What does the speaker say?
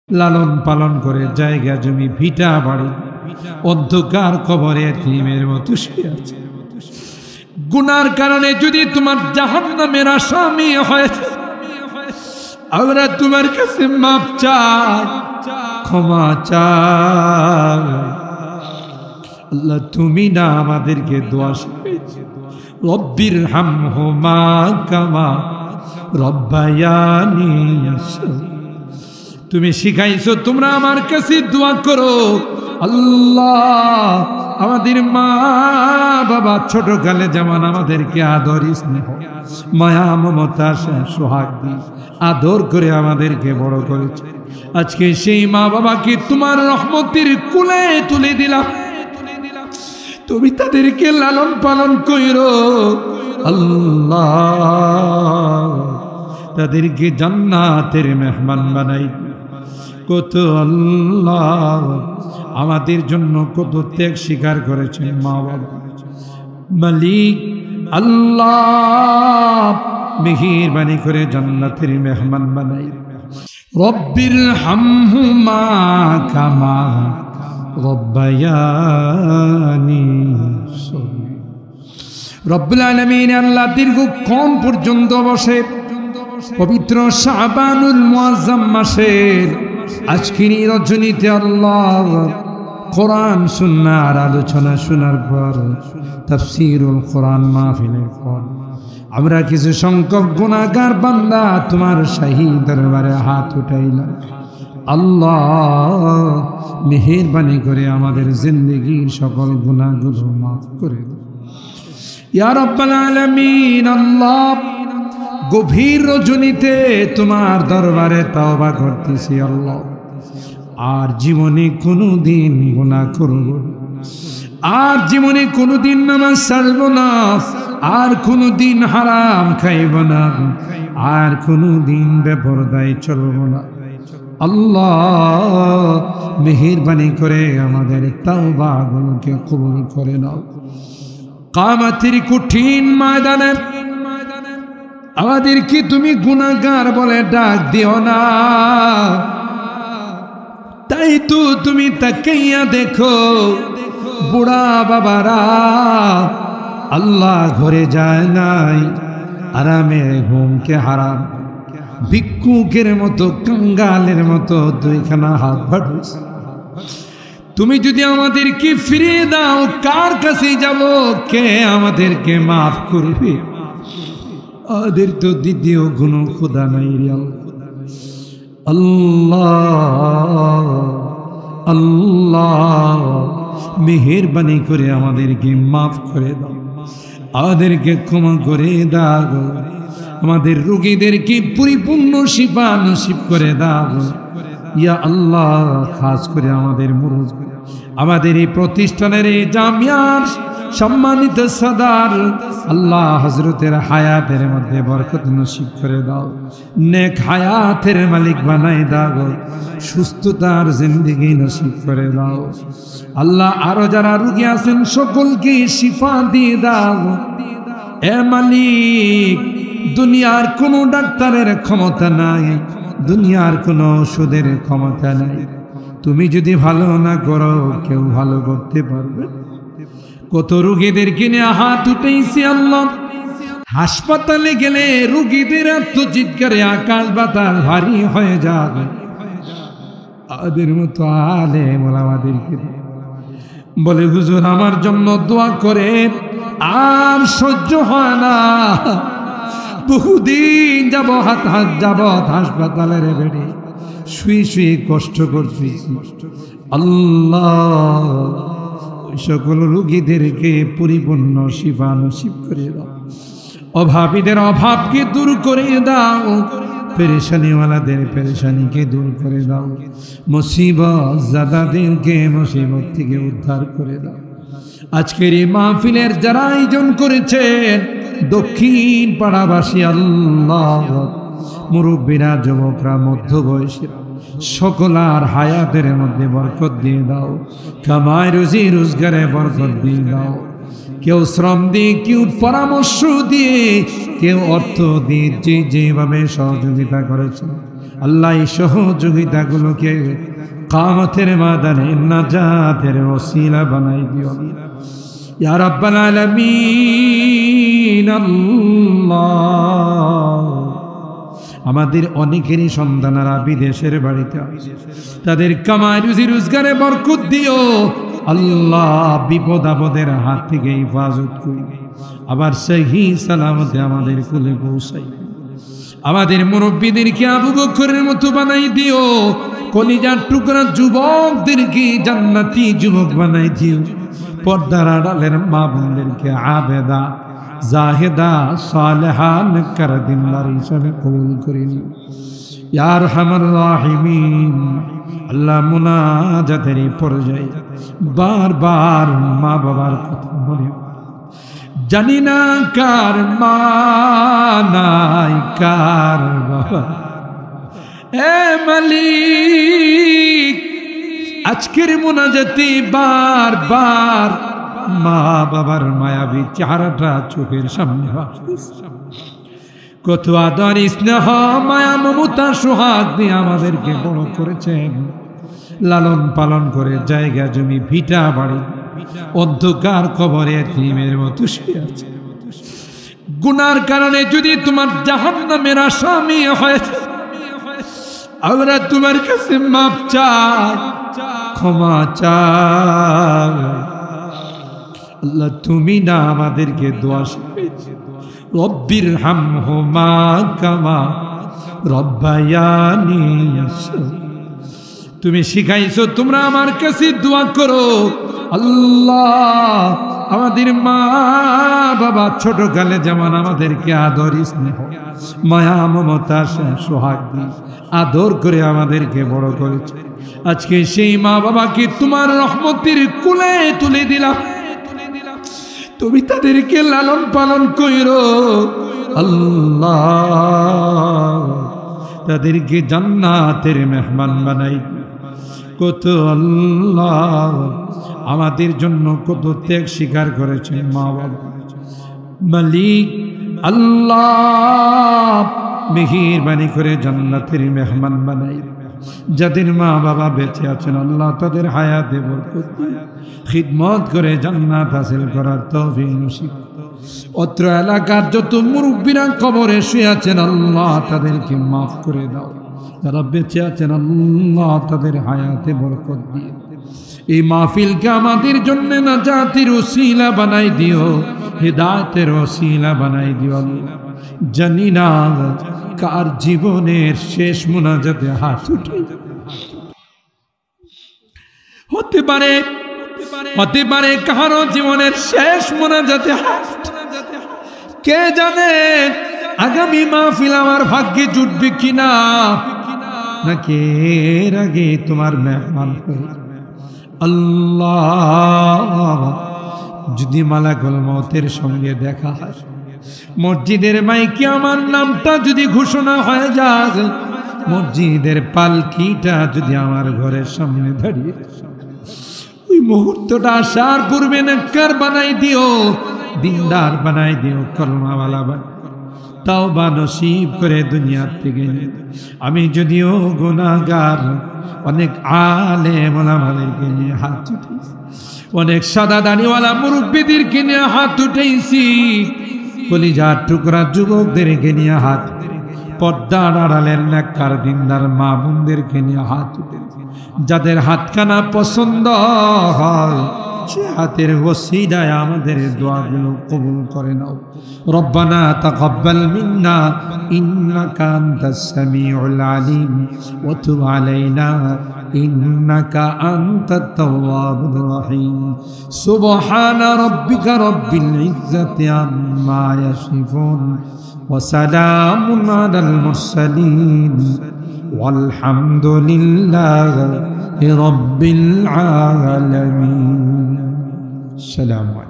লালন পালন করে জায়গা জমি ভিটা বাড়ি অন্ধকার কবরে এতিমের মতো শুয়ে আছে। গুনার কারণে যদি তোমার জাহান্নামের আসামি হয়েছে, আমরা তোমার কাছে মাপ চাই, ক্ষমা চাই। আল্লাহ তুমি না আমাদেরকে দোয়া শিখিয়েছো, রব্বির হামহুমা কামা রব্বায়ানি সগীরা। তুমি শিখাইছো তোমরা আমার কাছে দোয়া করো। আল্লাহ আমাদের মা বাবা ছোটকালে যেমন আমাদেরকে আদর স্নেহ মায়া মমতা সোহাগ দিয়ে আদর করে আমাদেরকে বড় করেছে, আজকে সেই মা বাবাকে তোমার রহমতের কুলে তুলে দিলাম। তুমি তাদেরকে লালন পালন কইরো আল্লাহ, তাদেরকে জান্নাতের মেহমান বানাই। কত আল্লাহ আমাদের জন্য কত ত্যাগ স্বীকার করেছেন মা বাবা। মালিক আল্লাহ মেহেরবানি করে জান্নাতের মেহমান বানাই। রব্বির হামহুমা কামা রব্বায়ানি সগীরা। রব্বুল আলামিন আল্লাহ দীর্ঘক্ষণ পর্যন্ত বসে পবিত্র শাবানুল মুআজ্জাম মাসের আজকের রজনীতে আল্লাহ কোরআন সুন্নাহর আলোচনা শোনার পর তাফসীরুল কোরআন মাহফিলের পর আমরা কিছু সংখ্যক গুনাহগার বান্দা তোমার শাহী দরবারে হাত উঠাইলাম। আল্লাহ মেহেরবানি করে আমাদের জিন্দেগীর সকল গুনাহগুলো মাফ করে দাও ইয়া রাব্বাল আলামিন। আল্লাহ গভীর রজনীতে তোমার দরবারে তওবা করতেছি আল্লাহ, আর জীবনে কোনোদিন গুনাহ করব না, আর জীবনে কোনোদিন নামাজ ছাড়ব না, আর কোনোদিন হারাম খাইব না, আর কোনোদিন বেপরদায় চলব না। আল্লাহ মেহেরবানি করে আমাদের তওবাগুলোকে কবুল করে নাও। কিয়ামতের কঠিন ময়দানে আমাদেরকে তুমি গুনাহগার বলে ডাক দিও না। তাই তো তুমি তাকাইয়া দেখো বুড়া বাবারা আল্লাহ ঘরে যায় নাই, আরামে ঘুমকে হারাম, ভিক্ষুকের মতো কাঙ্গালের মতো দুইখানা হাত বাড়ছে। তুমি যদি আমাদেরকে ফিরিয়ে দাও কার কাছে যাব, কে আমাদেরকে মাফ করবে? আমাদের তো দ্বিতীয় কোনো খোদা নাই রে আল্লাহ। আল্লাহ মেহেরবানি করে আমাদেরকে মাফ করে দাও, আমাদেরকে ক্ষমা করে দাও, আমাদের রোগীদেরকে পরিপূর্ণ শিফা নসিব করে দাও ইয়া আল্লাহ। খাস করে আমাদের মুরব্বি, আমাদের এই প্রতিষ্ঠানের এই জামিয়ার সম্মানিত সদার আল্লাহ হযরতের হায়াতের মধ্যে বরকত নসিব করে দাও, নেক হায়াতের মালিক বানাই দাও, সুস্থতার জিন্দেগি নসিব করে দাও আল্লাহ। আরো যারা রোগী আছেন সকলকে শিফা দিয়ে দাও এ মালিক। দুনিয়ার কোনো ডাক্তারের ক্ষমতা নাই, দুনিয়ার কোনো ওষুধের ক্ষমতা নাই। তুমি যদি ভালো না করো কেউ ভালো করতে পারবে? কত রোগীদেরকে নিয়ে হাত উঠেছি আল্লাহ। হাসপাতালে গেলে রোগীদের আত্মচিৎকারে আকাশ বাতাস ভারী হয়ে যাবে। আমাদের মতো আলেম ওলামাদেরকে বলে হুজুর আমার জন্য দোয়া করে, আর সহ্য হয় না, বহুদিন যাব যাবত হাসপাতালের বেডে শুয়ে শুয়ে কষ্ট করতেছি। আল্লাহ ওই সকল রোগীদেরকে পরিপূর্ণ শিফা নসিব করে দাও, অভাবীদের অভাবকে দূর করে দাও, পেরেশানিওয়ালাদের পেরেশানিকে দূর করে দাও, মুসিবত জাদাদেরকে মুসিবত থেকে উদ্ধার করে দাও। আজকের এই মাহফিলের যারা আয়োজন করেছেন দক্ষিণ পাড়াবাসী আল্লাহ, মুরব্বীরা, যুবকরা, মধ্যবয়সীরা, সকলার হায়াতের মধ্যে বরকত দিয়ে দাও, কামাই রুজি রোজগারে বরকত দিয়ে দাও। কেউ শ্রম দিয়ে, কেউ পরামর্শ দিয়ে, কেউ অর্থ দিয়ে, যে যেভাবে সহযোগিতা করেছেন আল্লাহ এই সহযোগিতাগুলোকে কিয়ামতের ময়দানে নাজাতের ওসিলা বানাই দিও ইয়া রাব্বাল আলামিন। আল্লাহ আমাদের অনেকেরই সন্তানেরা বিদেশের বাড়িতে আছে, তাদের কামাই রুজি রোজগারে বরকত দিও আল্লাহ, বিপদ আপদের হাত থেকে হেফাজত করি, আবার সহি সালামতে আমাদের কুলে পৌঁছাই। আমাদের মুরব্বীদেরকে আবু বকরের মতো বানাই দিও, কলিজার টুকরা যুবকদেরকে জান্নাতি যুবক বানাই দিও, পর্দার আড়ালের মা বোনদেরকে আবেদা জাহেদা সালেহা নেককার দিনদার হিসাবে কবুল করে নিও ইয়া আরহামার রাহিমিন। আল্লাহ মুনাজাতের পর্যায়ে বারবার মা বাবার কথা মনে, জানি না কার মা নাই কার বাবা, এ মালিক আজকের মুনাজাতে বারবার মা বাবার মায়াবী চেহারাটা চোখের সামনে আসতেছে। কত আদর স্নেহ মায়া মমতা সোহাগ দিয়ে আমাদেরকে বড় করেছেন, লালন পালন করে জায়গা জমি ভিটা বাড়ি অন্ধকার কবরে এতিমের মতো শুয়ে আছে। গুনার কারণে যদি তোমার জাহান্নামের আসামি হয়েছে, আমরা তোমার কাছে মাপ চাই, ক্ষমা চাই। আল্লাহ তুমি না আমাদেরকে দোয়া শিখিয়েছো, রব্বির হামহুমা কামা রব্বায়ানি, তুমি শিখাইছো তোমরা আমার কাছে দোয়া করো। আল্লাহ আমাদের মা বাবা ছোট কালে যেমন আমাদেরকে আদর স্নেহ মায়া মমতা সোহাগ দিয়ে আদর করে আমাদেরকে বড় করেছে, আজকে সেই মা বাবাকে তোমার রহমতের কুলে তুলে দিলাম, তুমি তাদেরকে লালন পালন কইরো আল্লাহ, তাদেরকে জান্নাতের মেহমান বানাই। কত আল্লাহ আমাদের জন্য কত ত্যাগ স্বীকার করেছেন মা বাবা, মালিক আল্লাহ মেহেরবানি করে জান্নাতের মেহমান বানাই। যাদের মা বাবা বেঁচে আছেন আল্লাহ তাদের হায়াতে বরকত দিয়ে খিদমত করে জান্নাত হাসিল করার তৌফিক নসিব। অত্র এলাকার যত মুরব্বীরা কবরে শুয়ে আছেন আল্লাহ তাদেরকে মাফ করে দাও, যারা বেঁচে আছেন আল্লাহ তাদের হায়াতে বরকত দিয়ে এই মাহফিলকে আমাদের জন্য নাজাতের ওসিলা বানাই দিও, হিদায়াতের ওসিলা বানাই দিও আল্লাহ। জানি না কার জীবনের শেষ মুনাজাতে হাত উঠে হতে পারে কারো জীবনের শেষ মুনাজাতে হাত, কে জানে আগামী মাহফিল আমার ভাগ্যে জুটবে কিনা, নাকি এর আগে তোমার মেহমান হয়ে আল্লাহ যদি মালাকুল মউতের সঙ্গে দেখা হয়, মসজিদের মাইকে আমার নামটা যদি ঘোষণা হয়ে যায়, মসজিদের পালকিটা যদি আমার ঘরের সামনে দাঁড়িয়ে, ওই মুহূর্তটা আসার পূর্বে নেককার বানাই দিও, দিনদার বানাই দিও, কলমাওয়ালা বানাই তাওবা নসিব করে দুনিয়ার থেকে। আমি যদিও গুনাহগার, অনেক আলেম ওলামাদেরকে নিয়ে হাত উঠেছি, অনেক সাদা দাড়িওয়ালা মুরব্বীদেরকে নিয়ে হাত উঠেছি, কলিজার টুকরা যুবকদেরকে নিয়ে হাত, পর্দার আড়ালের নেককার দিনদার মা বোনদেরকে নিয়ে হাত উঠেছি। যাদের হাতখানা পছন্দ হয় সে হাতের ওসিলায় আমাদের দোয়াগুলো কবুল করে নাও। রব্বানা তাকাব্বাল মিন্না ইন্নাকা আনতাস সামিউল আলিম ওয়া তুব আলাইনা ইন্নাকা আনতাত তাওয়াবুর রহিম। সুবহানা রাব্বিকা রাব্বিল ইজ্জাতি আম্মা ইয়াসিফুন ওয়া সালামুন আলাল মুরসালিন والحمد لله رب العالمين. السلام عليكم.